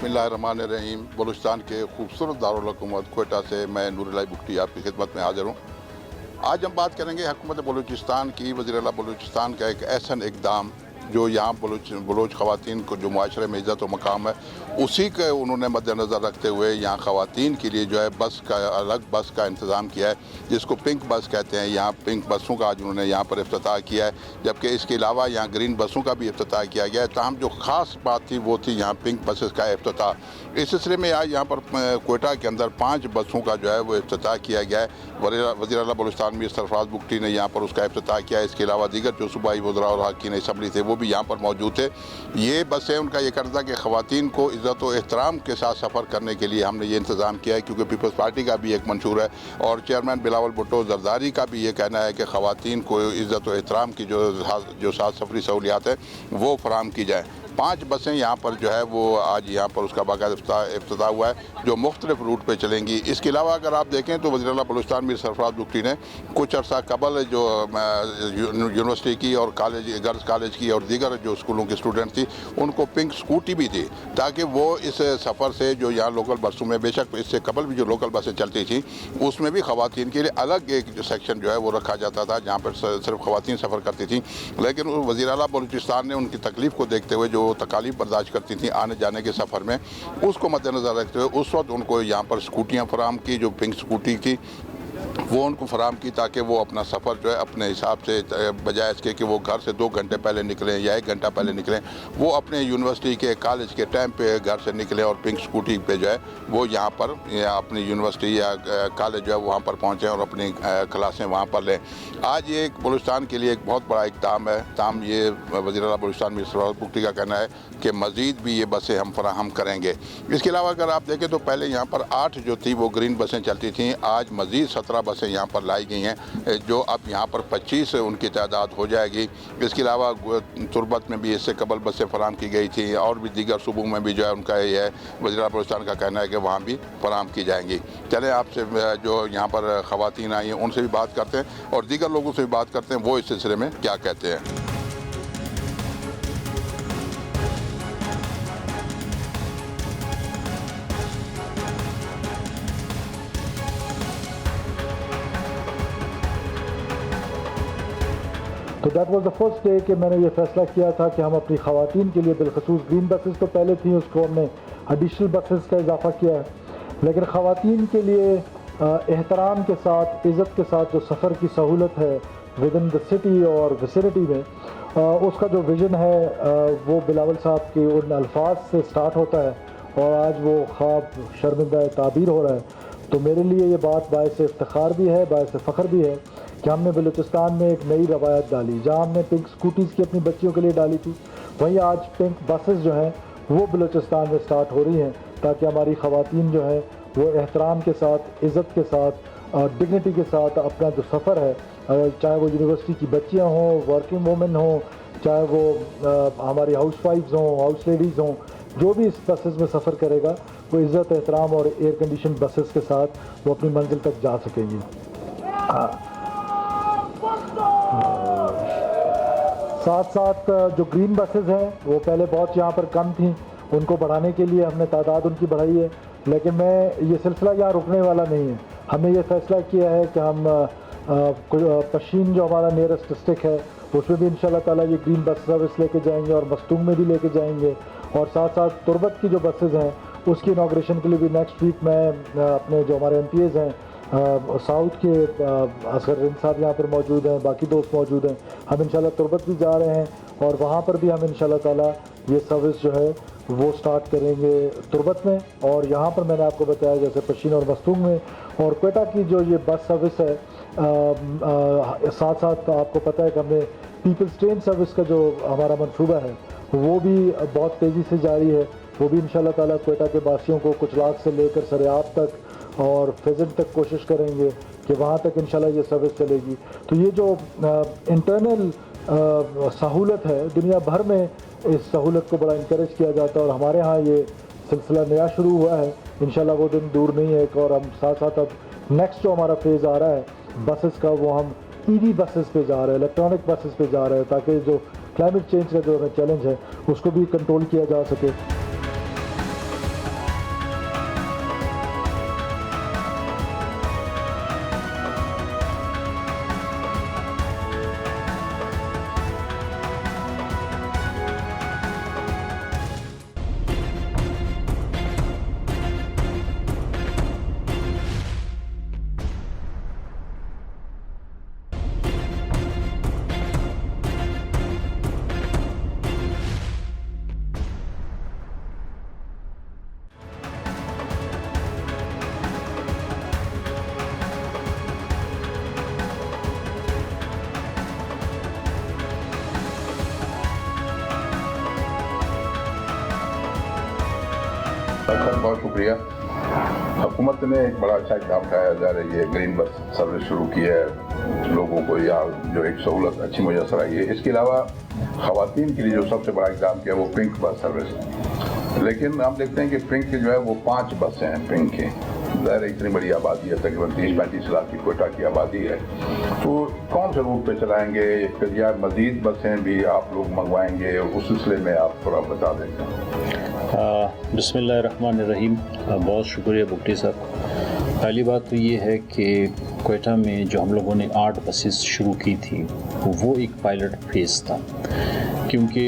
बिस्मिल्लाहिर्रहमानिर्रहीम। बलूचिस्तान के खूबसूरत दारुल हुकूमत कोयटा से मैं नूरुल्लाह बुख्ती आपकी खिदमत में हाजिर हूँ। आज हम बात करेंगे हुकूमत बलूचिस्तान की। वज़ीर आला बलूचिस्तान का एक ऐसा इक़दाम जो यहाँ बलूच ख़वातीन को जो मुआशरे में इज़्ज़त व मकाम है, उसी के उन्होंने मद्देनज़र रखते हुए यहाँ ख़वातीन के लिए जो है बस का अलग बस का इंतज़ाम किया है, जिसको पिंक बस कहते हैं। यहाँ पिंक बसों का आज उन्होंने यहाँ पर इफ्तिताह किया है, जबकि इसके अलावा यहाँ ग्रीन बसों का भी इफ्तिताह किया गया है। ताहम जो ख़ास बात थी वो थी यहाँ पिंक बसेस का इफ्तिताह। इस सिलसिले में आज यहाँ पर कोयटा के अंदर 5 बसों का जो है वो इफ्तिताह किया गया है। वज़ीर आला बलूचिस्तान मीर सरफराज बुख्ती ने यहाँ पर उसका इफ्तिताह किया है। इसके अलावा दीगर जो सूबाई वज़रा और अरकान असम्बली थे वो भी यहाँ पर मौजूद थे। ये बसें उनका ये करता कि ख़वातीन को इज़्ज़त व एहतराम के साथ सफ़र करने के लिए हमने ये इंतज़ाम किया है, क्योंकि पीपल्स पार्टी का भी एक मंशूर है और चेयरमैन बिलावल भुट्टो ज़रदारी का भी ये कहना है कि ख़वातीन को इज़्ज़त व एहतराम की जो साथ सफरी सहूलियात है वो फराहम की जाए। 5 बसें यहाँ पर जो है वो आज यहाँ पर उसका बाकायदा इफ्तिताह हुआ है, जो मुख्तलिफ रूट पे चलेंगी। इसके अलावा अगर आप देखें तो वज़ीर आला बलूचिस्तान मीर सरफराज बुख्ती ने कुछ अर्सा कबल जो यूनिवर्सिटी की और गर्ल्स कॉलेज की और दीगर जो स्कूलों की स्टूडेंट थी उनको पिंक स्कूटी भी दी, ताकि वो इस सफ़र से जो यहाँ लोकल बसों में, बेशक इससे कबल भी जो लोकल बसें चलती थी उसमें भी ख़वातीन के लिए अलग एक जो सेक्शन जो है वो रखा जाता था, जहाँ पर सिर्फ ख़वातीन सफ़र करती थी। लेकिन वज़ीर आला बलूचिस्तान ने उनकी तकलीफ़ को देखते हुए जो तकालीफ बर्दाश्त करती थी आने जाने के सफ़र में, उसको मद्देनज़र रखते हुए उस वक्त उनको यहाँ पर स्कूटियाँ फराहम की, जो पिंक स्कूटी की वो उनको फराहम की, ताकि वो अपना सफ़र जो है अपने हिसाब से, बजाय इसके कि वो घर से 2 घंटे पहले निकलें या 1 घंटा पहले निकलें, वो अपने यूनिवर्सिटी के कॉलेज के टाइम पे घर से निकलें और पिंक स्कूटी पे जो है वो यहाँ पर अपनी यूनिवर्सिटी या कॉलेज जो है वहाँ पर पहुँचें और अपनी क्लासें वहाँ पर लें। आज ये एक बलूचिस्तान के लिए एक बहुत बड़ा इक़दाम है। ताम ये वज़ीर आला बलूचिस्तान मीर सरफराज बुख्ती का कहना है कि मज़ीद भी ये बसें हम फराहम करेंगे। इसके अलावा अगर आप देखें तो पहले यहाँ पर 8 जो थी वो ग्रीन बसें चलती थीं, आज मज़ीद 17 बसें यहाँ पर लाई गई हैं, जो अब यहाँ पर 25 उनकी तादाद हो जाएगी। इसके अलावा तुर्बत में भी इससे कबल बसें फराहम की गई थी और भी दीगर सूबों में भी जो है उनका ये है, वज़ीर आला बलूचिस्तान का कहना है कि वहाँ भी फराहम की जाएंगी। चलें आपसे जो यहाँ पर ख़वातीन आई हैं उनसे भी बात करते हैं और दीगर लोगों से भी बात करते हैं वो इस सिलसिले में क्या कहते हैं। तो that was the first day कि मैंने ये फ़ैसला किया था कि हम अपनी ख़वातीन के लिए बिलखसूस ग्रीन बसेस तो पहले थी, उसको हमने एडिशनल बसेस का इजाफ़ा किया है, लेकिन ख़वातीन के लिए एहतराम के साथ, इज़्ज़त के साथ जो सफ़र की सहूलत है विद इन द सिटी और विसिनिटी में, उसका जो विज़न है वो बिलावल साहब के उन अल्फाज से स्टार्ट होता है और आज वो ख्वाब शर्मिंदा ताबीर हो रहा है। तो मेरे लिए ये बात बायस इफ्तिखार भी है, बायस फ़ख्र भी है कि हमने बलूचिस्तान में एक नई रवायत डाली। जहाँ हमने पिंक स्कूटीज़ की अपनी बच्चियों के लिए डाली थी, वहीं आज पिंक बसेस जो हैं वो बलूचिस्तान में स्टार्ट हो रही हैं, ताकि हमारी ख़वातीन जो हैं वो एहतराम के साथ, इज़्ज़त के साथ और डिग्निटी के साथ अपना जो सफ़र है, चाहे वो यूनिवर्सिटी की बच्चियाँ हों, वर्किंग वूमेन हों, चाहे वो हमारी हाउस वाइफ्स हों, हाउस लेडीज़ हों, जो भी इस बसेस में सफ़र करेगा वो इज़्ज़त, एहतराम और एयर कंडीशन बसेस के साथ वो अपनी मंजिल तक जा सकेंगी। साथ साथ जो ग्रीन बसेस हैं वो पहले बहुत यहाँ पर कम थी, उनको बढ़ाने के लिए हमने तादाद उनकी बढ़ाई है, लेकिन मैं ये सिलसिला यहाँ रुकने वाला नहीं है। हमने ये फ़ैसला किया है कि हम पशीन जो हमारा नियरेस्ट डिस्ट्रिक्ट है उसमें भी इंशाल्लाह ताला ये ग्रीन बस सर्विस लेके जाएंगे और मस्तूंग में भी लेके जाएंगे, और साथ साथ तुर्बत की जो बसेस हैं उसकी इनाग्रेशन के लिए भी नेक्स्ट वीक मैं अपने जो हमारे MPs हैं साउथ के असगर रिंद साहब यहाँ पर मौजूद हैं, बाकी दोस्त मौजूद हैं, हम इंशाल्लाह तुर्बत भी जा रहे हैं और वहाँ पर भी हम इंशाल्लाह ताला ये सर्विस जो है वो स्टार्ट करेंगे तुर्बत में। और यहाँ पर मैंने आपको बताया जैसे पशीन और मस्तूंग में, और कोयटा की जो ये बस सर्विस है, साथ साथ आपको पता है कि हमने पीपल्स ट्रेन सर्विस का जो हमारा मनसूबा है वो भी बहुत तेज़ी से जारी है। वो भी इंशाल्लाह ताला कोयटा के बासियों को कुछ लाख से लेकर सरेआब तक और फेजेंट तक कोशिश करेंगे कि वहाँ तक इंशाल्लाह ये सर्विस चलेगी। तो ये जो इंटरनल सहूलत है, दुनिया भर में इस सहूलत को बड़ा इंकरेज किया जाता है और हमारे यहाँ ये सिलसिला नया शुरू हुआ है। इंशाल्लाह वो दिन दूर नहीं है। और हम साथ साथ अब नेक्स्ट जो हमारा फेज़ आ रहा है बसेस का, वो हम EV बसेस पे जा रहे हैं, इलेक्ट्रॉनिक बसेस पे जा रहे हैं, ताकि जो क्लाइमेट चेंज का जो चैलेंज है उसको भी कंट्रोल किया जा सके। बहुत शुक्रिया। हुकूमत ने एक बड़ा अच्छा इक़दाम उठाया जा रही है, ग्रीन बस सर्विस शुरू की है लोगों को, या जो एक सहूलत अच्छी मुयसर आई है। इसके अलावा ख़वातीन के लिए जो सबसे बड़ा इक़दाम किया वो पिंक बस सर्विस, लेकिन हम देखते हैं कि पिंक की जो है वो 5 बसें हैं पिंक की। ज़ाहिर है इतनी बड़ी आबादी है, तकरीबन 30-35 लाख की कोयटा की आबादी है, तो कौन से रूट पे चलाएंगे, फिर या मज़ीद बसें भी आप लोग मंगवाएंगे, उस सिलसिले में आप थोड़ा बता दें। बिस्मिल्लाहिर्रहमानिर्रहीम। बहुत शुक्रिया बुक्टी साहब। पहली बात तो ये है कि कोयटा में जो हम लोगों ने 8 बसेस शुरू की थी वो एक पायलट फेज़ था, क्योंकि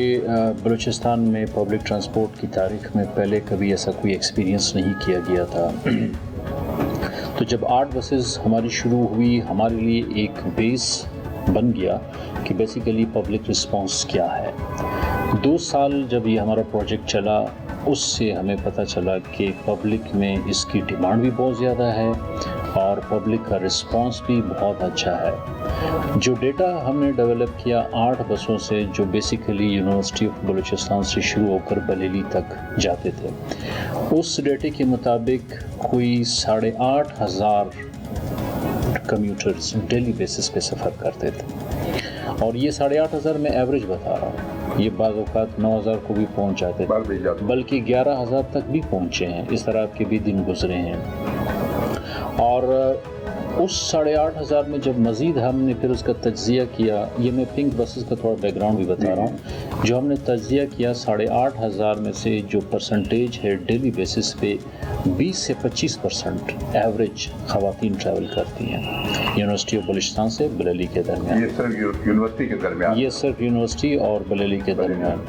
बलूचिस्तान में पब्लिक ट्रांसपोर्ट की तारीख़ में पहले कभी ऐसा कोई एक्सपीरियंस नहीं किया गया था। तो जब 8 बसेस हमारी शुरू हुई, हमारे लिए एक बेस बन गया कि बेसिकली पब्लिक रिस्पांस क्या है। 2 साल जब ये हमारा प्रोजेक्ट चला, उससे हमें पता चला कि पब्लिक में इसकी डिमांड भी बहुत ज़्यादा है और पब्लिक का रिस्पांस भी बहुत अच्छा है। जो डेटा हमने डेवलप किया 8 बसों से, जो बेसिकली यूनिवर्सिटी ऑफ बलूचिस्तान से शुरू होकर बरेली तक जाते थे, उस डेटे के मुताबिक कोई 8,500 कम्यूटर्स डेली बेसिस पे सफ़र करते थे। और ये 8,500 में एवरेज बता रहा हूँ, ये बाज़ औक़ात 9,000 को भी पहुँच जाते थे, बल्कि 11,000 तक भी पहुँचे हैं। इस तरह के भी दिन गुजरे हैं। और उस 8,500 में जब मज़ीद हमने फिर उसका तज्ज़िया किया, ये मैं पिंक बसेस का थोड़ा बैकग्राउंड भी बता रहा हूँ, जो हमने तज्ज़िया किया 8,500 में से जो परसेंटेज है डेली बेसिस पे 20 से 25% एवरेज ख़वातीन ट्रैवल करती हैं यूनिवर्सिटी ऑफ बलूचिस्तान से बरेली के दरमियान। ये सिर्फ यूनिवर्सिटी के दरमियान, ये सिर्फ यूनिवर्सिटी और बरेली के दरमियान।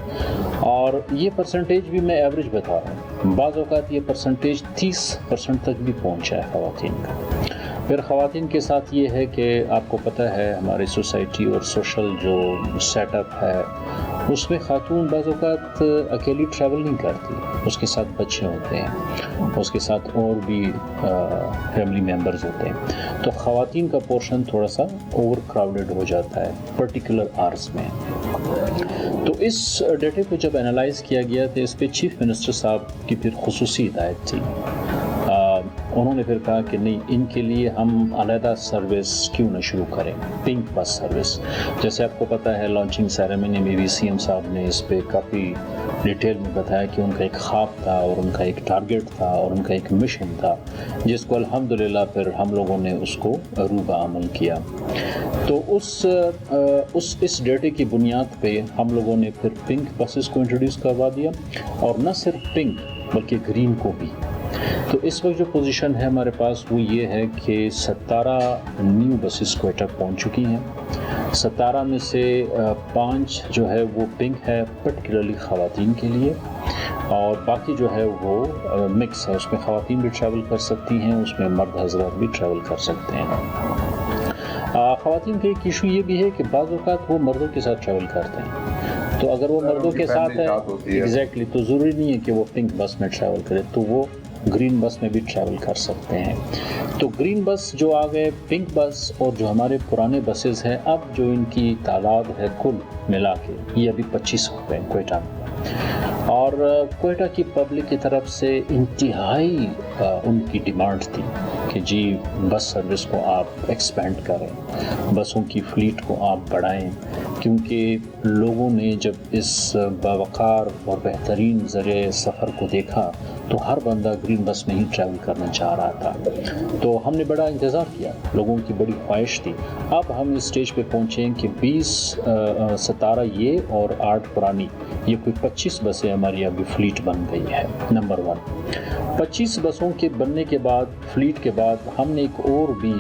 और ये परसेंटेज भी मैं एवरेज बता रहा हूँ, बाज़ औक़ात ये परसेंटेज 30% तक भी पहुँचा है ख़वातीन का। फिर ख़वातीन के साथ ये है कि आपको पता है हमारी सोसाइटी और सोशल जो सेटअप है उसमें ख़ातून बाज़ औक़ात अकेली ट्रैवल नहीं करती, उसके साथ बच्चे होते हैं, उसके साथ और भी फैमिली मेम्बर्स होते हैं। तो ख़वातीन का पोर्शन थोड़ा सा ओवर क्राउडेड हो जाता है पर्टिकुलर आवर्स में। तो इस डेटे को जब एनालाइज़ किया गया तो इस पर चीफ मिनिस्टर साहब की फिर खुसूसी हिदायत थी। उन्होंने फिर कहा कि नहीं, इनके लिए हम अलहदा सर्विस क्यों न शुरू करें, पिंक बस सर्विस। जैसे आपको पता है लॉन्चिंग सेरेमनी में भी सीएम साहब ने इस पे काफ़ी डिटेल में बताया कि उनका एक ख्वाब था और उनका एक टारगेट था और उनका एक मिशन था, जिसको अल्हम्दुलिल्लाह फिर हम लोगों ने उसको रूबा अमल किया। तो इस डेटे की बुनियाद पे हम लोगों ने फिर पिंक बसेस को इंट्रोड्यूस करवा दिया, और न सिर्फ पिंक बल्कि ग्रीन को भी। तो इस वक्त जो पोजीशन है हमारे पास वो ये है कि 17 न्यू बसेस कोयटा पहुंच चुकी हैं। 17 में से 5 जो है वो पिंक है पर्टिकुलरली ख़वातीन के लिए, और बाकी जो है वो मिक्स है, उसमें ख़वातीन भी ट्रैवल कर सकती हैं, उसमें मर्द हज़रात भी ट्रैवल कर सकते हैं। ख़वातीन का एक इशू ये भी है कि बाज़ औक़ात वो मर्दों के साथ ट्रैवल करते हैं, तो अगर वो मर्दों के साथ है एग्जैक्टली, तो ज़रूरी नहीं है कि वो पिंक बस में ट्रैवल करे, तो वो ग्रीन बस में भी ट्रैवल कर सकते हैं। तो ग्रीन बस जो आ गए, पिंक बस और जो हमारे पुराने बसेस हैं, अब जो इनकी तादाद है कुल मिला के ये अभी 25 हो गए कोयटा में। और कोयटा की पब्लिक की तरफ से इंतहाई उनकी डिमांड थी कि जी बस सर्विस को आप एक्सपेंड करें, बसों की फ्लीट को आप बढ़ाएं, क्योंकि लोगों ने जब इस बावकार और बेहतरीन ज़रिए सफ़र को देखा तो हर बंदा ग्रीन बस में ही ट्रैवल करना चाह रहा था। तो हमने बड़ा इंतज़ार किया, लोगों की बड़ी ख्वाहिश थी। अब हम इस स्टेज पे पहुँचे कि 17 ये और 8 पुरानी, ये कोई 25 बसें हमारी अभी फ्लीट बन गई है। नंबर 1, 25 बसों के बनने के बाद, फ्लीट के बाद, हमने एक और भी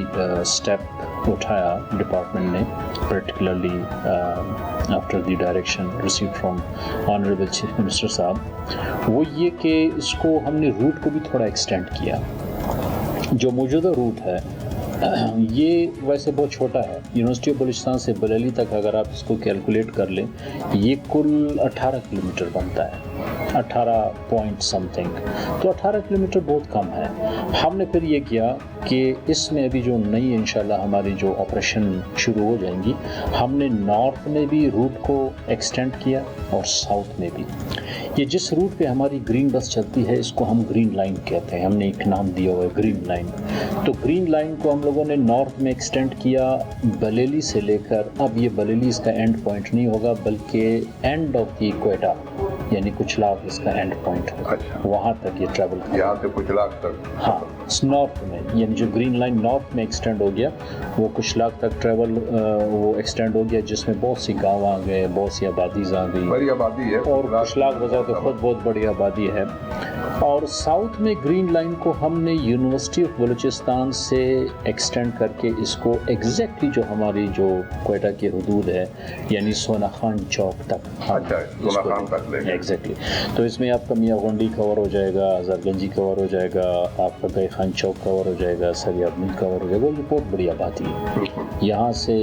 स्टेप उठाया डिपार्टमेंट ने, particularly after the direction received from honourable chief minister साहब, वो ये कि इसको हमने रूट को भी थोड़ा एक्सटेंड किया। जो मौजूदा रूट है ये वैसे बहुत छोटा है, यूनिवर्सिटी ऑफ बलूचिस्तान से बरेली तक अगर आप इसको कैलकुलेट कर लें, ये कुल 18 किलोमीटर बनता है, 18 पॉइंट समथिंग। तो 18 किलोमीटर बहुत कम है। हमने फिर ये किया कि इसमें अभी जो नई इंशाल्लाह हमारी जो ऑपरेशन शुरू हो जाएंगी, हमने नॉर्थ में भी रूट को एक्सटेंड किया और साउथ में भी। یہ جس روٹ پہ ہماری گرین بس چلتی ہے اس کو ہم گرین لائن کہتے ہیں, ہم نے ایک نام دیا ہوا ہے گرین لائن. تو گرین لائن کو ہم لوگوں نے نارتھ میں ایکسٹینڈ کیا بریلی سے لے کر, اب یہ بریلی اس کا اینڈ پوائنٹ نہیں ہوگا بلکہ اینڈ آف دی کوئٹہ یعنی کچلاگ اس کا اینڈ پوائنٹ ہوگا, وہاں تک یہ ٹریول کرے, یہاں سے کچلاگ تک. ہاں نارتھ میں, یعنی جو گرین لائن نارتھ میں ایکسٹینڈ ہو گیا وہ کچلاگ تک ٹریول وہ ایکسٹینڈ ہو گیا, جس میں بہت سی گاؤں آ گئے, بہت سی آبادیز آ گئی, بڑی آبادی ہے, اور کچلاگ بذات خود بہت بڑی آبادی ہے. اور ساؤتھ میں گرین لائن کو ہم نے یونیورسٹی آف بلوچستان سے ایکسٹینڈ کر کے اس کو ایگزیکٹلی جو ہماری جو کوئٹہ کی حدود ہے یعنی سونا خان چوک تک, اچھا سونا خان تک لے ایگزیکٹلی. تو اس میں آپ کا میاں گونڈی کور ہو جائے گا, آزاد گنجی کور ہو جائے گا, آپ کا گئے خان چوک کور ہو جائے گا, سریاب مل کور ہو جائے گا. یہ بہت بڑی آبادی ہے, یہاں سے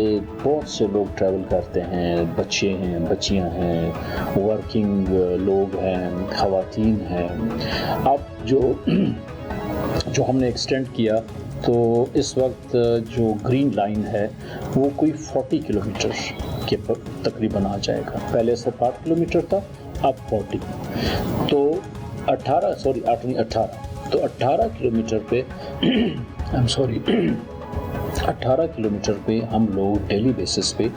بہت سے لوگ ٹریول کرتے ہیں, بچے ہیں, بچیاں ہیں, ورکنگ لوگ ہیں, خواتین ہیں. اب جو ہم نے ایکسٹینڈ کیا تو اس وقت جو گرین لائن ہے وہ کوئی 40 کلومیٹر کے تقریباً آ جائے گا. پہلے 7 کلومیٹر تھا, اب 40. تو 18 کلومیٹر پہ 18 کلومیٹر پہ ہم لوگ ڈیلی بیسس پہ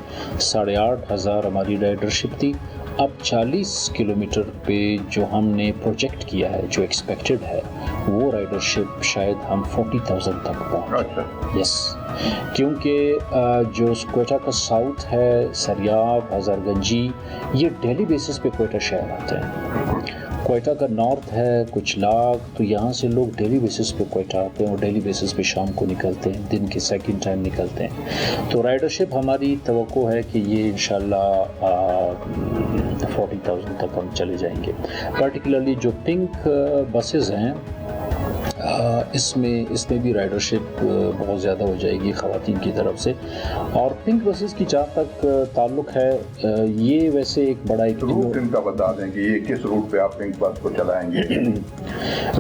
8,500 ہماری رائڈرشپ تھی. اب 40 کلومیٹر پہ جو ہم نے پروجیکٹ کیا ہے, جو ایکسپیکٹڈ ہے, وہ رائڈرشپ شاید ہم 40,000 تک پہنچ. یس, کیونکہ جو کوئٹہ کا ساؤتھ ہے, سریاب, ہزار گنجی, یہ ڈیلی بیسس پہ کوئٹہ شہر آتے ہیں. کوئٹہ کا نارتھ ہے کچلاگ, تو یہاں سے لوگ ڈیلی بیسس پہ کوئٹہ آتے ہیں اور ڈیلی بیسس پہ شام کو نکلتے ہیں, دن کے سیکنڈ ٹائم نکلتے ہیں. تو رائڈرشپ ہماری توقع ہے کہ یہ انشاءاللہ 40,000 تک ہم چلے جائیں گے. پرٹیکولرلی جو پنک بسز ہیں اس میں بھی رائڈرشپ بہت زیادہ ہو جائے گی خواتین کی طرف سے. اور پنک بسز کی جہاں تک تعلق ہے, یہ ویسے ایک بڑا ایک روٹ ان کا بتا دیں کہ یہ کس روٹ پہ آپ پنک بس کو چلائیں گے.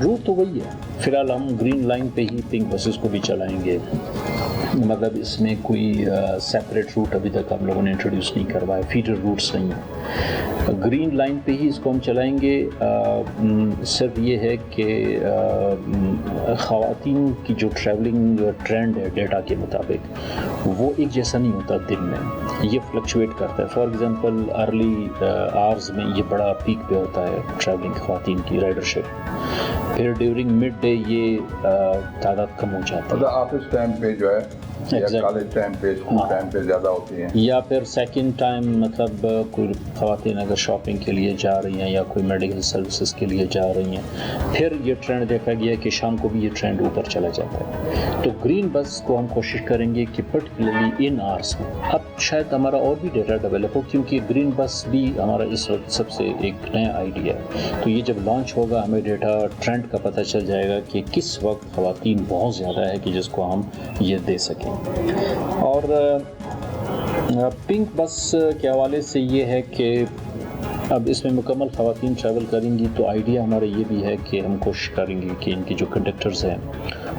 روٹ تو وہی ہے, فی الحال ہم گرین لائن پہ ہی پنک بسز کو بھی چلائیں گے, مطلب اس میں کوئی سیپریٹ روٹ ابھی تک ہم لوگوں نے انٹروڈیوس نہیں کروایا, فیڈر روٹس نہیں ہیں. گرین لائن پہ ہی اس کو ہم چلائیں گے. صرف یہ ہے کہ خواتین کی جو ٹریولنگ ٹرینڈ ہے ڈیٹا کے مطابق وہ ایک جیسا نہیں ہوتا دن میں, یہ فلکچویٹ کرتا ہے. فار ایگزامپل ارلی آورز میں یہ بڑا پیک پہ ہوتا ہے ٹریولنگ خواتین کی رائڈرشپ, پھر ڈیورنگ مڈ ڈے یہ تعداد کم ہو جاتا ہے. آفس ٹائم پہ جو ہے یا کالج ٹائم پہ, اسکول ٹائم پہ زیادہ ہوتی ہیں, یا پھر سیکنڈ ٹائم, مطلب کوئی خواتین اگر شاپنگ کے لیے جا رہی ہیں یا کوئی میڈیکل سروسز کے لیے جا رہی ہیں, پھر یہ ٹرینڈ دیکھا گیا کہ شام کو بھی یہ ٹرینڈ اوپر چلا جاتا ہے. تو گرین بس کو ہم کوشش کریں گے کہ پرٹیکولرلی ان آورس میں, اب شاید ہمارا اور بھی ڈیٹا ڈیولپ ہو, کیونکہ گرین بس بھی ہمارا اس وقت سب سے ایک نیا آئیڈیا ہے. تو یہ جب لانچ ہوگا ہمیں ڈیٹا ٹرینڈ کا پتہ چل جائے گا کہ کس وقت خواتین بہت زیادہ ہے کہ جس کو ہم یہ دے سکیں. اور پنک بس کے حوالے سے یہ ہے کہ اب اس میں مکمل خواتین ٹریول کریں گی, تو آئیڈیا ہمارا یہ بھی ہے کہ ہم کوشش کریں گے کہ ان کی جو کنڈکٹرز ہیں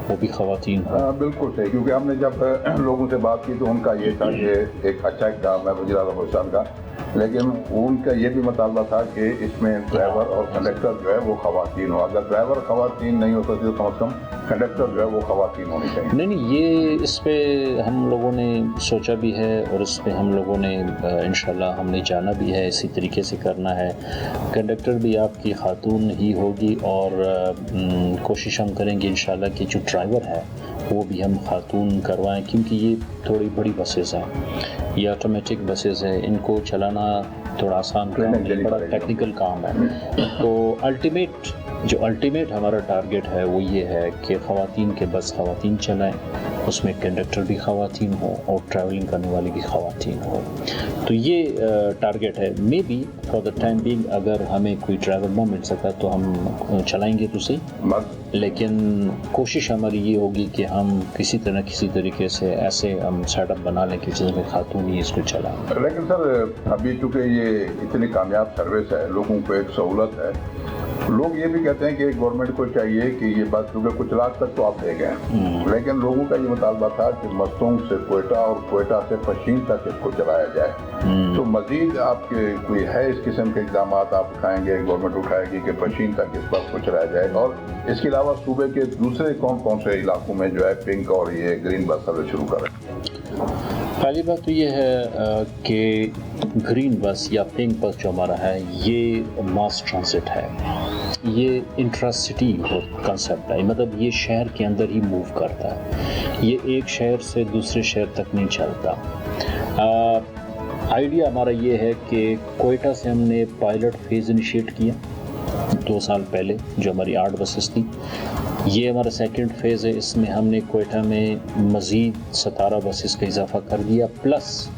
وہ بھی خواتین ہوں. بالکل صحیح, کیونکہ ہم نے جب لوگوں سے بات کی تو ان کا یہ تھا کہ ایک اچھا اقدام ہے وزیر اعظم بلوچستان کا, لیکن ان کا یہ بھی مطالبہ تھا کہ اس میں ڈرائیور اور کنڈکٹر جو ہے وہ خواتین ہو. اگر ڈرائیور خواتین نہیں ہو سکتی تو کم از کم کنڈکٹر جو ہے وہ خواتین ہونی چاہیے. نہیں, یہ اس پہ ہم لوگوں نے سوچا بھی ہے اور اس پہ ہم لوگوں نے انشاءاللہ ہم نے جانا بھی ہے, اسی طریقے سے کرنا ہے. کنڈکٹر بھی آپ کی خاتون ہی ہوگی, اور کوشش ہم کریں گے انشاءاللہ کہ جو ڈرائیور ہے وہ بھی ہم خاتون کروائیں, کیونکہ یہ تھوڑی بڑی بسیز ہیں, یہ آٹومیٹک بسیز ہیں, ان کو چلانا تھوڑا آسان کام نہیں, بڑا ٹیکنیکل کام ہے. تو الٹیمیٹ ہمارا ٹارگیٹ ہے وہ یہ ہے کہ خواتین کے بس خواتین چلائیں, اس میں کنڈکٹر بھی خواتین ہو اور ٹریولنگ کرنے والی بھی خواتین ہو. تو یہ ٹارگیٹ ہے. Maybe for the time being اگر ہمیں کوئی ڈرائیور نہ مل سکا تو ہم چلائیں گے تو صحیح, لیکن کوشش ہماری یہ ہوگی کہ ہم کسی طریقے سے ایسے ہم سیٹ اپ بنا لیں کہ جس میں خاتون ہی اس کو چلائیں. لیکن سر ابھی چونکہ یہ اتنی کامیاب سروس ہے, لوگوں کو ایک سہولت ہے, लोग ये भी कहते हैं कि गवर्नमेंट को चाहिए कि ये बस क्योंकि कुछ लाख तक तो आप ले गए, लेकिन लोगों का ये मुतालबा था कि मस्तूंग से कोयटा और कोयटा से पशीन तक इसको चलाया जाए। तो मजीद आपके कोई है इस किस्म के इक़दाम आप उठाएंगे, गवर्नमेंट उठाएगी कि पशीन तक इस बस को चलाया जाए? और इसके अलावा सूबे के दूसरे कौन कौन से इलाकों में जो है पिंक और ये ग्रीन बस सर्विस शुरू करें? पहली बात तो ये है कि ग्रीन बस या पिंक बस जो हमारा है ये मास ट्रांसिट है, ये इंट्रासिटी कंसेप्ट है, मतलब ये शहर के अंदर ही मूव करता है, ये एक शहर से दूसरे शहर तक नहीं चलता। आइडिया हमारा ये है कि कोयटा से हमने पायलट फेज़ इनिशिएट किया 2 साल पहले, जो हमारी 8 बसेस थी। ये हमारा सेकंड फेज़ है, इसमें हमने कोयटा में मज़ीद 17 बसेस का इजाफा कर दिया, प्लस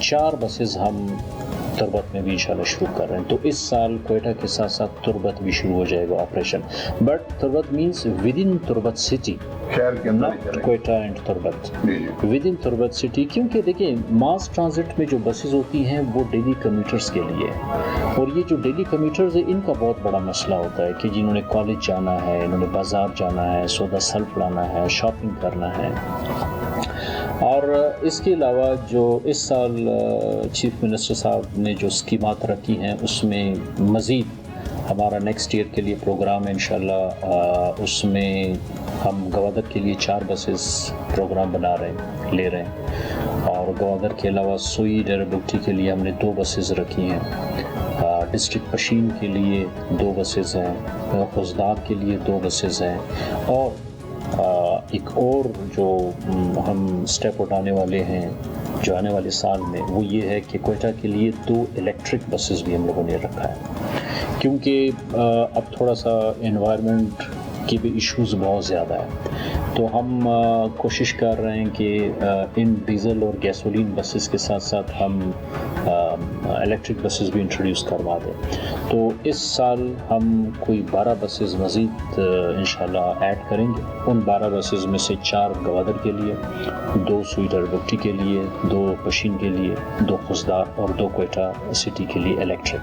4 बसेस हम तुर्बत में भी इंशाल्लाह शुरू कर रहे हैं। तो इस साल कोयटा के साथ साथ तुर्बत भी शुरू हो जाएगा operation, but Turbat means with in Turbat city, शहर के अंदर Quetta and Turbat, with in Turbat city. क्योंकि देखिए मास ट्रांजिट में जो बसेस होती हैं वो डेली कम्यूटर्स के लिए, और ये जो डेली कम्यूटर्स है इनका बहुत बड़ा मसला होता है कि जिन्होंने कॉलेज जाना है, इन्होंने बाज़ार जाना है, सौदा सल्फ लाना है, शॉपिंग करना है। और इसके अलावा जो इस साल चीफ मिनिस्टर साहब ने जो स्कीमात रखी हैं उसमें मज़ीद हमारा नेक्स्ट ईयर के लिए प्रोग्राम है इंशाल्लाह, उसमें हम गवादर के लिए 4 बसेस प्रोग्राम ले रहे हैं, और गवादर के अलावा सुई डेरा बुगटी के लिए हमने 2 बसेस रखी हैं, डिस्ट्रिक्ट पशीन के लिए 2 बसेस हैं, खुजदार के लिए 2 बसेस हैं, और एक और जो हम स्टेप उठाने वाले हैं जो आने वाले साल में वो ये है कि कोयटा के लिए 2 इलेक्ट्रिक बसेस भी हम लोगों ने रखा है, क्योंकि अब थोड़ा सा एनवायरनमेंट की भी इश्यूज़ बहुत ज़्यादा है। तो हम कोशिश कर रहे हैं कि इन डीज़ल और गैसोलीन बसेस के साथ साथ हम इलेक्ट्रिक बसेस भी इंट्रोड्यूस करवा दें। तो इस साल हम कोई 12 बसेस मज़ीद इंशाल्लाह ऐड करेंगे। उन 12 बसेस में से 4 गवादर के लिए, 2 सुई डेरा बुगटी के लिए, 2 पशीन के लिए, 2 खुजदार और 2 कोयटा सिटी के लिए इलेक्ट्रिक।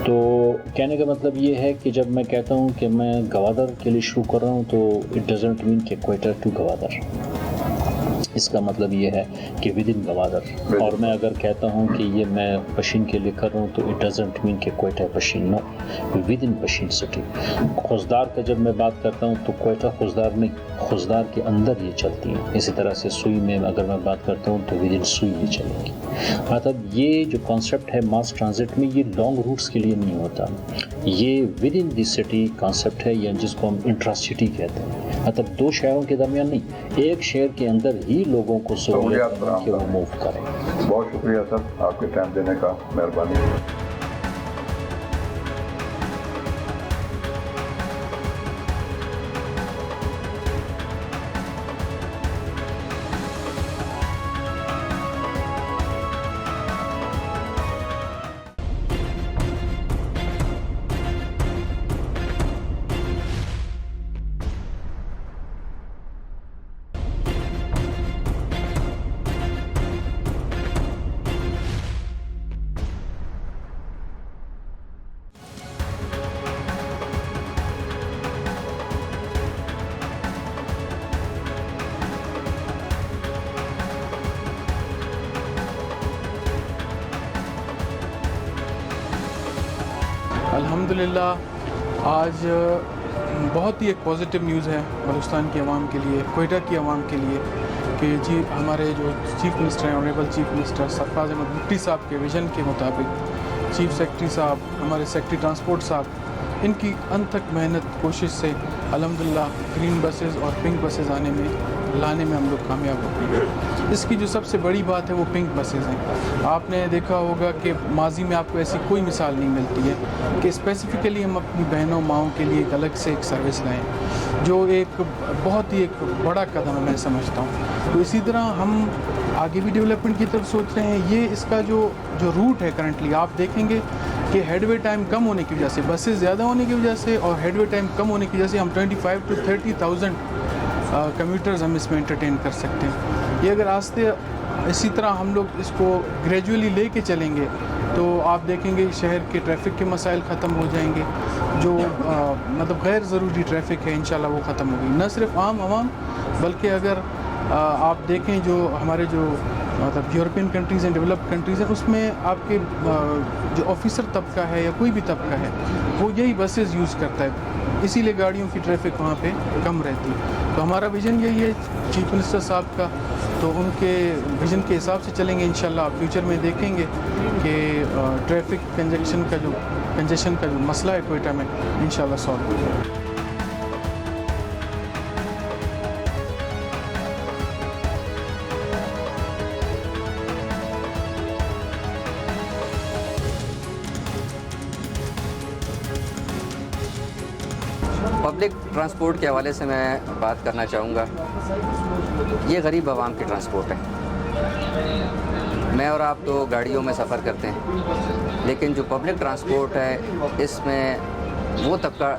तो कहने का मतलब ये है कि जब मैं कहता हूँ कि मैं गवादर के लिए शुरू कर रहा हूँ तो इट डजंट मीन कि कोयटा टू गवादर, इसका मतलब ये है कि विद इन गवादर। और मैं अगर कहता हूँ कि ये मैं पशीन के लिए कर रहा हूँ तो इट डजंट मीन कि Quetta Pishin, no, within Pishin city. Khuzdar का जब मैं बात करता हूँ तो कोयटा खुजदार नहीं, खुजदार के अंदर ये चलती हैं। इसी तरह से सुई में अगर मैं बात करता हूँ तो विद इन सुई ये चलेंगी। मतलब ये जो कॉन्सेप्ट है मास ट्रांजिट में, ये लॉन्ग रूट्स के लिए नहीं होता, ये with in this city concept है, या जिसको हम इंट्रा सिटी कहते हैं। मतलब 2 शहरों के दरमियान नहीं, एक शहर के अंदर ही लोगों को सहूलियत कि वो मूव करें। बहुत शुक्रिया सर आपके टाइम देने का, मेहरबानी। अल्हम्दुलिल्लाह आज बहुत ही एक पॉजिटिव न्यूज़ है बलूचिस्तान की आवाम के लिए, कोयटा की आवाम के लिए, कि जी हमारे जो चीफ़ मिनिस्टर हैं, honourable chief minister Sarfraz Ahmed Bhutti साहब के विज़न के मुताबिक चीफ़ सेक्रेटरी साहब, हमारे सेक्रेटरी ट्रांसपोर्ट साहब, इनकी अनथक मेहनत कोशिश से अल्हम्दुलिल्लाह ग्रीन बसेस और पिंक बसेस लाने में हम लोग कामयाब हो गए। इसकी जो सबसे बड़ी बात है वो पिंक बसेस हैं। आपने देखा होगा कि माजी में आपको ऐसी कोई मिसाल नहीं मिलती है कि स्पेसिफ़िकली हम अपनी बहनों माओं के लिए एक अलग से एक सर्विस लाएँ, जो एक बहुत ही एक बड़ा कदम है मैं समझता हूँ। तो इसी तरह हम आगे भी डेवलपमेंट की तरफ सोच रहे हैं। ये इसका जो रूट है करंटली आप देखेंगे कि हेडवे टाइम कम होने की वजह से, बसेस ज़्यादा होने की वजह से और हेडवे टाइम कम होने की वजह से हम 25,000 to 30,000 कम्यूटर्स हम इसमें एंटरटेन कर सकते हैं। ये अगर आस्ते इसी तरह हम लोग इसको ग्रेजुअली लेके चलेंगे تو آپ دیکھیں گے شہر کے ٹریفک کے مسائل ختم ہو جائیں گے. جو مطلب غیر ضروری ٹریفک ہے انشاءاللہ وہ ختم ہوگی. نہ صرف عام عوام بلکہ اگر آپ دیکھیں جو ہمارے جو مطلب یورپین کنٹریز ہیں, ڈیولپڈ کنٹریز ہیں, اس میں آپ کے جو آفیسر طبقہ ہے یا کوئی بھی طبقہ ہے وہ یہی بسز یوز کرتا ہے, اسی لیے گاڑیوں کی ٹریفک وہاں پہ کم رہتی ہے. تو ہمارا ویژن یہی ہے چیف منسٹر صاحب کا, تو ان کے ویژن کے حساب سے چلیں گے انشاءاللہ. آپ فیوچر میں دیکھیں گے کہ ٹریفک کنجیشن کا جو مسئلہ ہے کوئٹہ میں انشاءاللہ سالو ہو جائے. پبلک ٹرانسپورٹ کے حوالے سے میں بات کرنا چاہوں گا. یہ غریب عوام کی ٹرانسپورٹ ہے. میں اور آپ تو گاڑیوں میں سفر کرتے ہیں, لیکن جو پبلک ٹرانسپورٹ ہے اس میں وہ طبقہ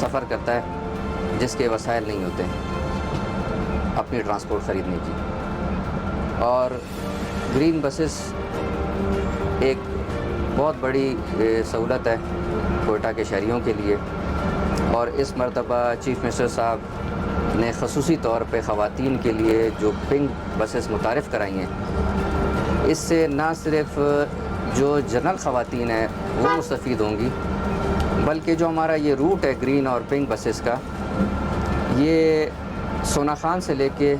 سفر کرتا ہے جس کے وسائل نہیں ہوتے اپنی ٹرانسپورٹ خریدنے کی. اور گرین بسز ایک بہت بڑی سہولت ہے کوئٹہ کے شہریوں کے لیے, اور اس مرتبہ چیف منسٹر صاحب نے خصوصی طور پہ خواتین کے لیے جو پنک بسز متعارف کرائی ہیں, اس سے نہ صرف جو جنرل خواتین ہیں وہ مستفید ہوں گی, بلکہ جو ہمارا یہ روٹ ہے گرین اور پنک بسز کا, یہ سونا خان سے لے کے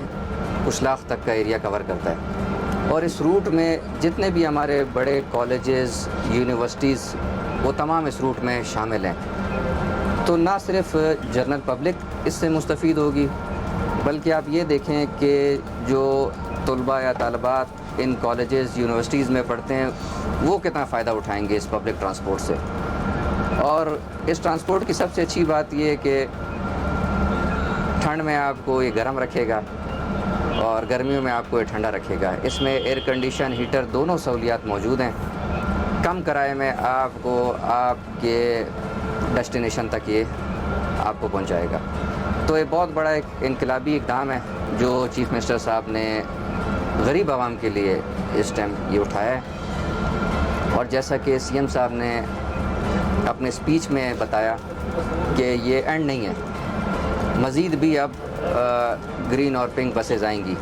کشلاخ تک کا ایریا کور کرتا ہے. اور اس روٹ میں جتنے بھی ہمارے بڑے کالجز, یونیورسٹیز, وہ تمام اس روٹ میں شامل ہیں. تو نہ صرف جنرل پبلک اس سے مستفید ہوگی, بلکہ آپ یہ دیکھیں کہ جو طلباء یا طالبات ان کالجز, یونیورسٹیز میں پڑھتے ہیں وہ کتنا فائدہ اٹھائیں گے اس پبلک ٹرانسپورٹ سے. اور اس ٹرانسپورٹ کی سب سے اچھی بات یہ ہے کہ ٹھنڈ میں آپ کو یہ گرم رکھے گا اور گرمیوں میں آپ کو یہ ٹھنڈا رکھے گا. اس میں ایئر کنڈیشن, ہیٹر دونوں سہولیات موجود ہیں. کم کرائے میں آپ کو آپ کے ڈیسٹینیشن تک یہ آپ کو پہنچائے گا. تو یہ بہت بڑا ایک انقلابی اقدام ہے جو چیف منسٹر صاحب نے غریب عوام کے لیے اس ٹائم یہ اٹھایا ہے. اور جیسا کہ سی ایم صاحب نے اپنے اسپیچ میں بتایا کہ یہ اینڈ نہیں ہے, مزید بھی اب گرین اور پنک بسز آئیں گی.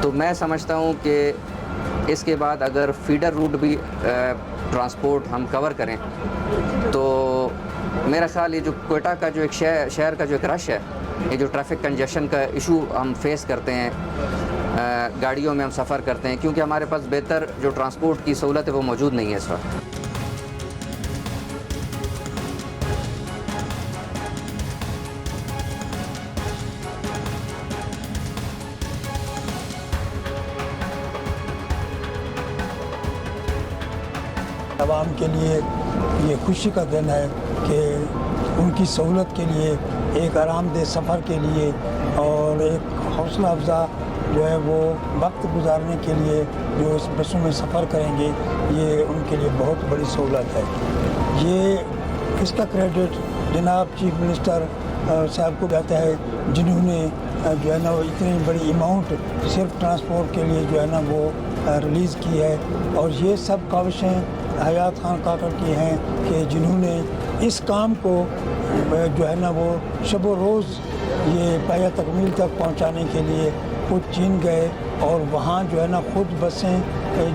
تو میں سمجھتا ہوں کہ اس کے بعد اگر فیڈر روٹ بھی ٹرانسپورٹ ہم کور کریں تو میرا خیال یہ جو کوئٹہ کا جو ایک شہر کا جو ایک رش ہے, یہ جو ٹریفک کنجیشن کا ایشو ہم فیس کرتے ہیں, گاڑیوں میں ہم سفر کرتے ہیں کیونکہ ہمارے پاس بہتر جو ٹرانسپورٹ کی سہولت ہے وہ موجود نہیں ہے اس وقت. عوام کے لیے یہ خوشی کا دن ہے کہ ان کی سہولت کے لیے, ایک آرام دہ سفر کے لیے اور ایک حوصلہ افزا جو ہے وہ وقت گزارنے کے لیے جو اس بسوں میں سفر کریں گے, یہ ان کے لیے بہت بڑی سہولت ہے. یہ اس کا کریڈٹ جناب چیف منسٹر صاحب کو جاتا ہے جنہوں نے جو ہے نا وہ اتنی بڑی اماؤنٹ صرف ٹرانسپورٹ کے لیے جو ہے نا وہ ریلیز کی ہے. اور یہ سب کاوشیں حیات خان کاکڑ کی ہیں کہ جنہوں نے اس کام کو جو ہے نا وہ شب و روز یہ پایہ تکمیل تک پہنچانے کے لیے خود چین گئے اور وہاں جو ہے نا خود بسیں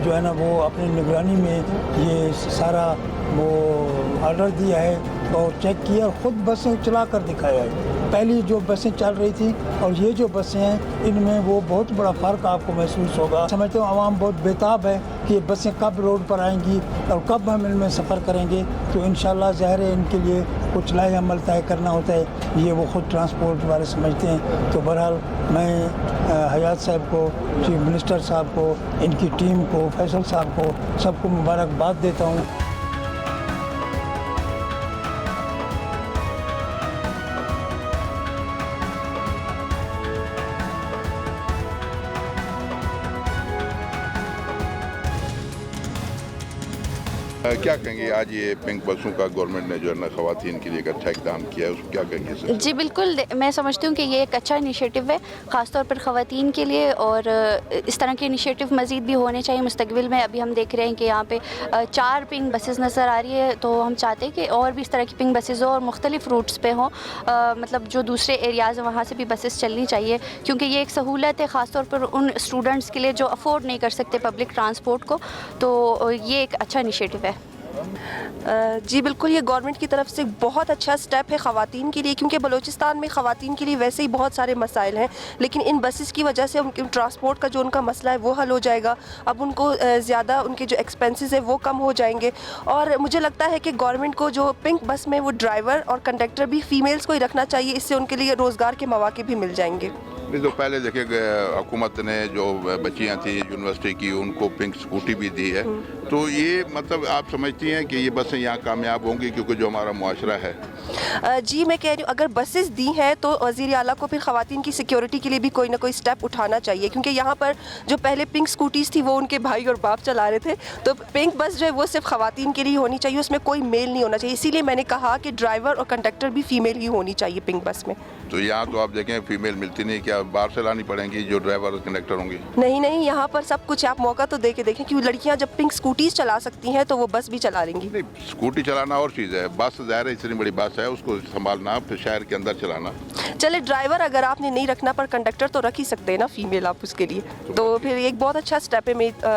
جو ہے نا وہ اپنی نگرانی میں یہ سارا وہ آرڈر دیا ہے اور چیک کیا اور خود بسیں چلا کر دکھایا ہے. پہلی جو بسیں چل رہی تھیں اور یہ جو بسیں ہیں ان میں وہ بہت بڑا فرق آپ کو محسوس ہوگا. سمجھتے ہوں عوام بہت بےتاب ہے کہ یہ بسیں کب روڈ پر آئیں گی اور کب ہم ان میں سفر کریں گے. تو انشاءاللہ ظاہر ہے ان کے لیے کچھ لائحہ عمل طے کرنا ہوتا ہے, یہ وہ خود ٹرانسپورٹ والے سمجھتے ہیں. تو بہرحال میں حیات صاحب کو, چیف منسٹر صاحب کو, ان کی ٹیم کو, فیصل صاحب کو, سب کو مبارکباد دیتا ہوں. क्या कहेंगे आज ये पिंक बसों का गवर्नमेंट ने जो है ना ख़वातीन के लिए एक अच्छा इक़दाम किया है, उसको क्या कहेंगे सर? जी बिल्कुल, मैं समझती हूँ कि ये एक अच्छा इनिशिएटिव है ख़ासतौर पर ख़वातीन के लिए, और इस तरह के इनिशिएटिव मज़ीद भी होने चाहिए मुस्तक़बिल में। अभी हम देख रहे हैं कि यहाँ पे 4 पिंक बसेस नज़र आ रही है, तो हम चाहते हैं कि और भी इस तरह की पिंक बसेस हो और मुख्तलिफ़ रूट्स पे हों, मतलब जो दूसरे एरियाज़ हैं वहाँ से भी बसेस चलनी चाहिए, क्योंकि ये एक सहूलत है ख़ासतौर पर उन स्टूडेंट्स के लिए जो अफोर्ड नहीं कर सकते पब्लिक ट्रांसपोर्ट को, तो ये एक अच्छा इनिशिएटिव है। जी बिल्कुल, ये गवर्नमेंट की तरफ से बहुत अच्छा स्टेप है ख़वातीन के लिए, क्योंकि बलूचिस्तान में ख़वातीन के लिए वैसे ही बहुत सारे मसाइल हैं, लेकिन इन बसेस की वजह से उनके ट्रांसपोर्ट का जो उनका मसला है वो हल हो जाएगा। अब उनको ज़्यादा उनके जो एक्सपेंसेस है वो कम हो जाएंगे, और मुझे लगता है कि गवर्नमेंट को जो पिंक बस में वो ड्राइवर और कंडक्टर भी फ़ीमेल्स को ही रखना चाहिए, इससे उनके लिए रोज़गार के मौके भी मिल जाएंगे। नहीं तो पहले देखिए हुकूमत ने जो बच्चियाँ थी यूनिवर्सिटी की उनको पिंक स्कूटी भी दी है, तो ये मतलब आप समझती हैं कि ये बसें यहाँ कामयाब होंगी क्योंकि जो हमारा मुआशरा है? जी मैं कह रही हूँ, अगर बसेस दी हैं तो वज़ीर आला को फिर ख़वातीन की सिक्योरिटी के लिए भी कोई ना कोई स्टेप उठाना चाहिए, क्योंकि यहाँ पर जो पहले पिंक स्कूटीज़ थी वो उनके भाई और बाप चला रहे थे, तो पिंक बस जो है वो सिर्फ ख़वातीन के लिए होनी चाहिए, उसमें कोई मेल नहीं होना चाहिए। इसीलिए मैंने कहा कि ड्राइवर और कंडक्टर भी फ़ीमेल ही होनी चाहिए पिंक बस में। तो यहाँ तो आप देखें फीमेल मिलती नहीं, क्या बाहर से लानी पड़ेंगी जो ड्राइवर और कंडक्टर होंगी? नहीं, यहाँ पर सब कुछ आप मौका तो दे के देखें, क्योंकि लड़कियाँ जब पिंक स्कूटीज़ चला सकती हैं तो वो बस भी चला लेंगी। नहीं, स्कूटी चलाना और चीज़ है, बस ज़ाहिर है इतनी बड़ी बस है, उसको संभालना फिर शहर के अंदर चलाना। चले ड्राइवर अगर आपने नहीं रखना, पर कंडक्टर तो रख ही सकते हैं ना फीमेल आप उसके लिए, तो फिर एक बहुत अच्छा स्टेप है।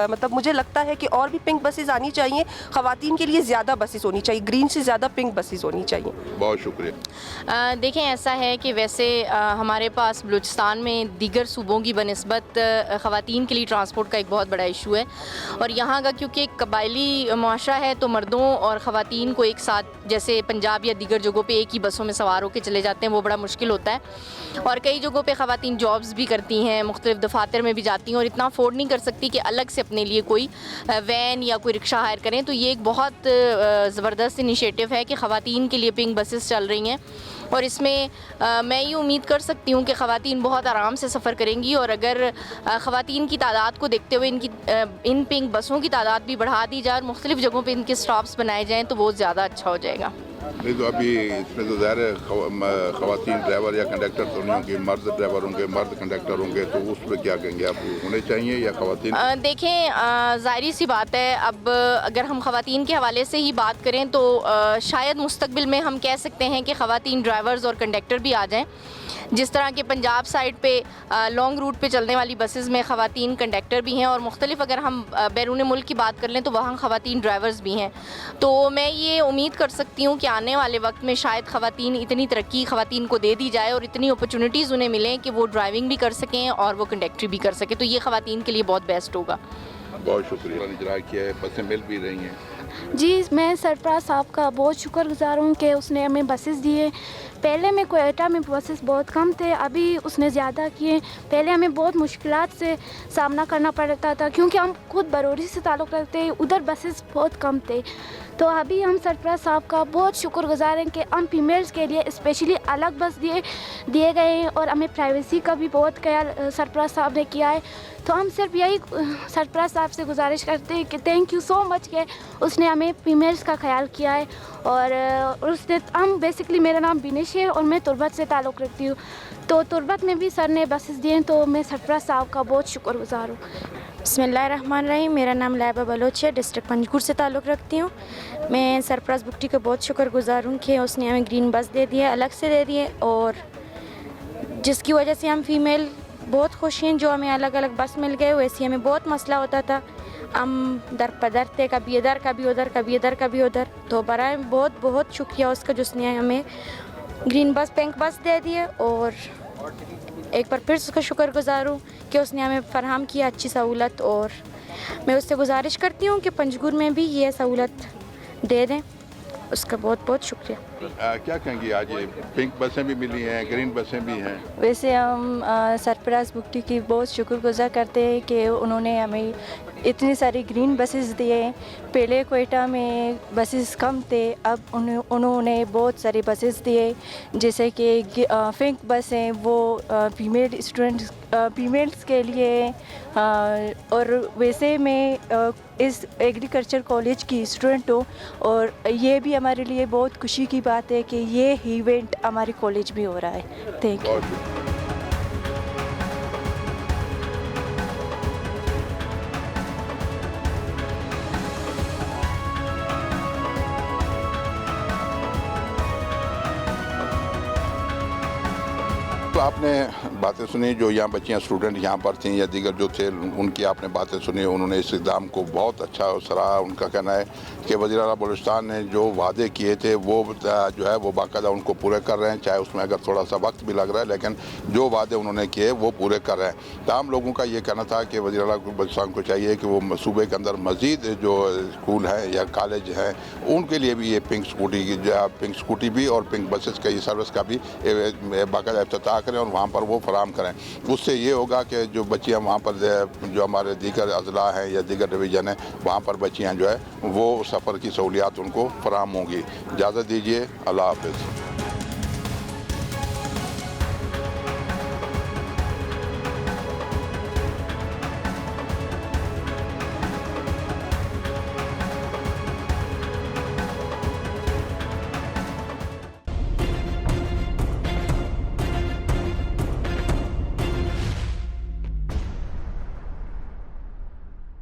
मतलब मुझे लगता है कि और भी पिंक बसेस आनी चाहिए, ख़वातीन के लिए ज़्यादा बसेस होनी चाहिए, ग्रीन से ज़्यादा पिंक बसेस होनी चाहिए। बहुत शुक्रिया। देखें, ऐसा है कि वैसे हमारे पास बलूचिस्तान में दीगर सूबों की बनिस्बत ख़वातीन के लिए ट्रांसपोर्ट का एक बहुत बड़ा इशू है, और यहाँ का क्योंकि एक कबायली मुआशरा है तो मर्दों और ख़वातीन को एक साथ जैसे पंजाब या दीगर जगहों पे एक ही बसों में सवार होकर चले जाते हैं, वो बड़ा मुश्किल होता है। और कई जगहों पे ख़वातीन जॉब्स भी करती हैं, मुख्तलिफ़ दफातर में भी जाती हैं और इतना अफोर्ड नहीं कर सकती कि अलग से अपने लिए कोई वैन या कोई रिक्शा हायर करें। तो ये एक बहुत ज़बरदस्त इनिशिएटिव है कि ख़वातीन के लिए पिंक बसेस चल रही हैं, और इसमें मैं ये उम्मीद कर सकती हूँ कि ख़वातीन बहुत आराम से सफ़र करेंगी, और अगर ख़वातीन की तादाद को देखते हुए इन पिंक बसों की तादाद भी बढ़ा दी जाए और मुख्तलिफ़ जगहों पे इनके स्टॉप्स बनाए जाएँ तो बहुत ज़्यादा अच्छा हो जाएगा। नहीं तो अभी इसमें तो ज़ाहिर है ख़वातीन ड्राइवर या कंडक्टर तो नहीं होंगे, मर्द ड्राइवर होंगे, मर्द कंडक्टर होंगे, तो उस पर क्या कहेंगे आप, होने चाहिए या ख़वातीन? देखें, ज़ाहिर सी बात है, अब अगर हम ख़वातीन के हवाले से ही बात करें तो शायद मुस्तक़बिल में हम कह सकते हैं कि ख़वातीन ड्राइवर्स और कंडक्टर भी आ जाएँ। जिस तरह के पंजाब साइड पे लॉन्ग रूट पे चलने वाली बसेस में ख़वातीन कंडक्टर भी हैं, और मुख्तलिफ़ अगर हम बैरून मुल्क की बात कर लें तो वहाँ ख़वातीन ड्राइवर्स भी हैं। तो मैं ये उम्मीद कर सकती हूँ कि आने वाले वक्त में शायद ख़वातीन इतनी तरक्की ख़वातीन को दे दी जाए और इतनी अपॉर्चुनिटीज़ उन्हें मिलें कि वो ड्राइविंग भी कर सकें और वो कंडक्टरी भी कर सकें, तो ये ख़वातीन के लिए बहुत बेस्ट होगा। बहुत शुक्रिया। इजरा किया है, बसें मिल भी रही हैं। जी, मैं सरफराज साहब का बहुत शुक्रगुज़ार हूँ कि उसने हमें बसेस दिए। पहले में कोयटा में बसेस बहुत कम थे, अभी उसने ज़्यादा किए। पहले हमें बहुत मुश्किलात से सामना करना पड़ता था क्योंकि हम खुद बरौरी से ताल्लुक़ रखते, उधर बसेस बहुत कम थे। तो अभी हम सरफराज साहब का बहुत शुक्रगुज़ार हैं कि हम फीमेल्स के लिए स्पेशली अलग बस दिए गए हैं, और हमें प्राइवेसी का भी बहुत ख्याल सरफराज साहब ने किया है। तो हम सिर्फ यही सरफराज साहब से गुजारिश करते हैं कि थैंक यू सो मच कि उसने हमें फीमेल्स का ख्याल किया है। और उसने बेसिकली मेरा नाम बिनेश है और मैं तुर्बत से ताल्लुक़ रखती हूँ, तो तुर्बत में भी सर ने बसेस दिए, तो मैं सरफराज साहब का बहुत शुक्रगुज़ार हूँ। बिस्मिल्लाहिर्रहमानिर्रहीम। मेरा नाम लाइबा बलोच है, डिस्ट्रिक्ट पंजगुर से ताल्लुक़ रखती हूँ। मैं सरफराज बुकटी का बहुत शुक्रगुज़ार हूँ कि उसने हमें ग्रीन बस दे दी है, अलग से दे दी है, और जिसकी वजह से हम फ़ीमेल बहुत खुश हैं। जो हमें अलग अलग बस मिल गए, वैसे हमें बहुत मसला होता था, हम दर पदर थे, कभी इधर कभी उधर, कभी इधर कभी उधर। तो बराए बहुत बहुत शुक्रिया उसका जिसने हमें ग्रीन बस पिंक बस दे दी है, और एक बार फिर उसका शुक्रगुज़ार हूँ कि उसने हमें फ़राहम किया अच्छी सहूलत। और मैं उससे गुजारिश करती हूँ कि पंजगुर में भी ये सहूलत दे दें। उसका बहुत बहुत शुक्रिया। क्या कहेंगी आज ये पिंक बसें भी मिली हैं, ग्रीन बसें भी हैं? वैसे हम सरफराज बुकटी की बहुत शुक्रगुजार करते हैं कि उन्होंने हमें इतनी सारी ग्रीन बसेस दिए। पहले कोयटा में बसेस कम थे, अब उन्होंने बहुत सारी बसेस दिए, जैसे कि पिंक बस हैं वो फीमेल्स के लिए। और वैसे मैं इस एग्रीकल्चर कॉलेज की स्टूडेंट हूँ और ये भी हमारे लिए बहुत खुशी की बात है कि ये इवेंट हमारे कॉलेज में हो रहा है। Thank you. तो आपने बातें सुनी, जो यहाँ बच्चियाँ स्टूडेंट यहाँ पर थीं या दीगर जो थे उनकी आपने बातें सुनी। उन्होंने इस इक़दाम को बहुत अच्छा सराहा। उनका कहना है कि वज़ीर आला बलूचिस्तान ने जो वादे किए थे वो जो है वो बाकायदा उनको पूरे कर रहे हैं, चाहे उसमें अगर थोड़ा सा वक्त भी लग रहा है, लेकिन जो वादे उन्होंने किए वो पूरे कर रहे हैं। तमाम लोगों का ये कहना था कि वज़ीर आला बलूचिस्तान को चाहिए कि वो सूबे के अंदर मज़ीद जो स्कूल हैं या कॉलेज हैं उनके लिए भी ये पिंक स्कूटी भी और पिंक बसेस का ये सर्विस का भी बाकायदा इफ्तिताह करें और वहाँ पर वो फराम करें। उससे ये होगा कि जो बच्चियाँ वहाँ पर जो हमारे दीगर अजला हैं या दीगर डिवीज़न हैं वहाँ पर बच्चियाँ जो है वो सफ़र की सहूलियात उनको फराम होंगी। इजाज़त दीजिए, अल्लाह हाफ़िज़।